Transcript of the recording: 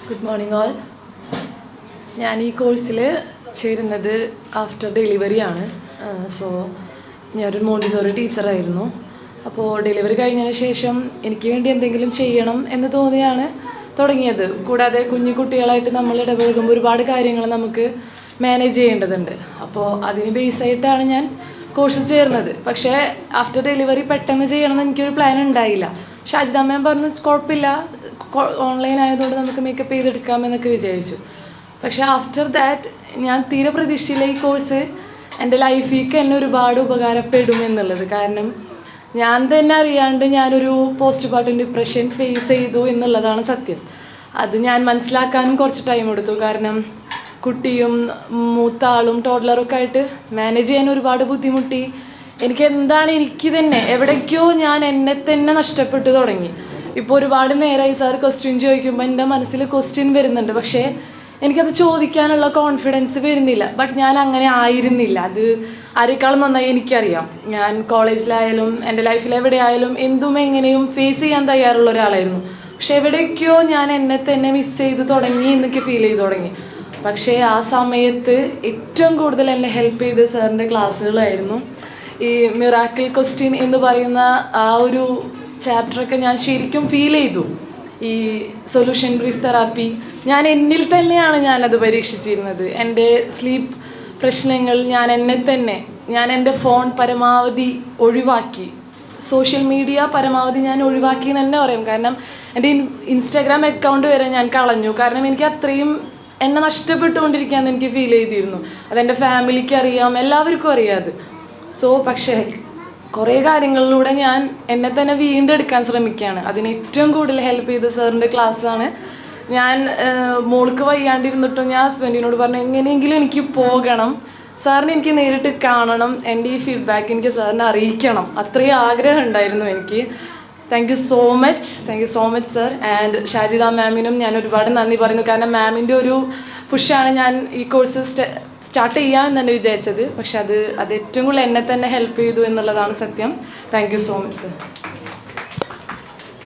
Good morning all. ഞാൻ ഈ കോഴ്സിൽ ചേരുന്നത് ആഫ്റ്റർ ഡെലിവറി ആണ്. ഞാനൊരു മോണ്ടിസോറി ടീച്ചറായിരുന്നു. അപ്പോൾ ഡെലിവറി കഴിഞ്ഞതിന് ശേഷം എനിക്ക് വേണ്ടി എന്തെങ്കിലും ചെയ്യണം എന്ന് തോന്നിയാണ് തുടങ്ങിയത്. കൂടാതെ കുഞ്ഞു കുട്ടികളായിട്ട് നമ്മൾ ഇടപഴകുമ്പോൾ ഒരുപാട് കാര്യങ്ങൾ നമുക്ക് മാനേജ് ചെയ്യേണ്ടതുണ്ട്. അപ്പോൾ അതിന് ബേസായിട്ടാണ് ഞാൻ കോഴ്സിൽ ചേർന്നത്. പക്ഷേ ആഫ്റ്റർ ഡെലിവറി പെട്ടെന്ന് ചെയ്യണമെന്ന് എനിക്കൊരു പ്ലാൻ ഉണ്ടായില്ല. ഷാജിദ മാം പറഞ്ഞു കുഴപ്പമില്ല, ഓൺലൈൻ ആയതുകൊണ്ട് നമുക്ക് മേക്കപ്പ് ചെയ്തെടുക്കാമെന്നൊക്കെ വിചാരിച്ചു. പക്ഷേ ആഫ്റ്റർ ദാറ്റ് ഞാൻ തീരെ പ്രതീക്ഷിച്ചില്ല ഈ കോഴ്സ് എൻ്റെ ലൈഫിലേക്ക് എന്നെ ഒരുപാട് ഉപകാരപ്പെടുമെന്നുള്ളത്. കാരണം ഞാൻ തന്നെ അറിയാണ്ട് ഞാനൊരു പോസ്റ്റ് പാർട്ടം ഡിപ്രഷൻ ഫേസ് ചെയ്തു എന്നുള്ളതാണ് സത്യം. അത് ഞാൻ മനസ്സിലാക്കാനും കുറച്ച് ടൈം എടുത്തു. കാരണം കുട്ടിയും മൂത്ത ആളും ടോഡ്ലറൊക്കെ ആയിട്ട് മാനേജ് ചെയ്യാൻ ഒരുപാട് ബുദ്ധിമുട്ടി. എനിക്ക് തന്നെ എവിടേക്കോ ഞാൻ എന്നെ തന്നെ നഷ്ടപ്പെട്ടു തുടങ്ങി. ഇപ്പോൾ ഒരുപാട് നേരമായി സാർ ക്വസ്റ്റ്യൻ ചോദിക്കുമ്പോൾ എൻ്റെ മനസ്സിൽ ക്വസ്റ്റ്യൻ വരുന്നുണ്ട്, പക്ഷേ എനിക്കത് ചോദിക്കാനുള്ള കോൺഫിഡൻസ് വരുന്നില്ല. ബട്ട് ഞാൻ അങ്ങനെ ആയിരുന്നില്ല. അത് ആരെക്കാളും നന്നായി എനിക്കറിയാം. ഞാൻ കോളേജിലായാലും എൻ്റെ ലൈഫിൽ എവിടെയായാലും എന്തും എങ്ങനെയും ഫേസ് ചെയ്യാൻ തയ്യാറുള്ള ഒരാളായിരുന്നു. പക്ഷെ എവിടേക്കോ ഞാൻ എന്നെ തന്നെ മിസ് ചെയ്ത് തുടങ്ങി എന്നൊക്കെ ഫീൽ ചെയ്ത് തുടങ്ങി. പക്ഷേ ആ സമയത്ത് ഏറ്റവും കൂടുതൽ എന്നെ ഹെൽപ്പ് ചെയ്ത സാറിൻ്റെ ക്ലാസ്സുകളായിരുന്നു. ഈ മിറാക്കിൾ ക്വസ്റ്റ്യൻ എന്ന് പറയുന്ന ആ ഒരു ചാപ്റ്ററൊക്കെ ഞാൻ ശരിക്കും ഫീൽ ചെയ്തു. ഈ സൊല്യൂഷൻ ബ്രീഫ് തെറാപ്പി ഞാൻ എന്നിൽ തന്നെയാണ് ഞാനത് പരീക്ഷിച്ചിരുന്നത്. എൻ്റെ സ്ലീപ്പ് പ്രശ്നങ്ങൾ ഞാൻ എൻ്റെ ഫോൺ പരമാവധി ഒഴിവാക്കി, സോഷ്യൽ മീഡിയ പരമാവധി ഞാൻ ഒഴിവാക്കി എന്ന് തന്നെ പറയും. കാരണം എൻ്റെ ഇൻസ്റ്റാഗ്രാം അക്കൗണ്ട് വരെ ഞാൻ കളഞ്ഞു. കാരണം എനിക്ക് അത്രയും എന്നെ നഷ്ടപ്പെട്ടുകൊണ്ടിരിക്കുകയെന്ന് എനിക്ക് ഫീൽ ചെയ്തിരുന്നു. അതെൻ്റെ ഫാമിലിക്ക് അറിയാം, എല്ലാവർക്കും അറിയാം അത്. പക്ഷേ കുറേ കാര്യങ്ങളിലൂടെ ഞാൻ എന്നെ തന്നെ വീണ്ടെടുക്കാൻ ശ്രമിക്കുകയാണ്. അതിന് ഏറ്റവും കൂടുതൽ ഹെൽപ്പ് ചെയ്ത സാറിൻ്റെ ക്ലാസ്സാണ്. ഞാൻ മോൾക്ക് വയ്യാണ്ടിരുന്നിട്ടും ഞാൻ ഹസ്ബൻഡിനോട് പറഞ്ഞു എങ്ങനെയെങ്കിലും എനിക്ക് പോകണം, സാറിനെ എനിക്ക് നേരിട്ട് കാണണം, എൻ്റെ ഈ ഫീഡ്ബാക്ക് എനിക്ക് സാറിനെ അറിയിക്കണം, അത്രയും ആഗ്രഹം ഉണ്ടായിരുന്നു എനിക്ക്. Thank you so much sir. And Shajida മാമിനും ഞാൻ ഒരുപാട് നന്ദി പറയുന്നു. കാരണം മാമിൻ്റെ ഒരു പുഷാണ് ഞാൻ ഈ കോഴ്സ് സ്റ്റാർട്ട് ചെയ്യാമെന്ന് തന്നെ വിചാരിച്ചത്. പക്ഷെ അത് ഏറ്റവും കൂടുതൽ എന്നെ തന്നെ ഹെൽപ്പ് ചെയ്തു എന്നുള്ളതാണ് സത്യം. Thank you so much sir.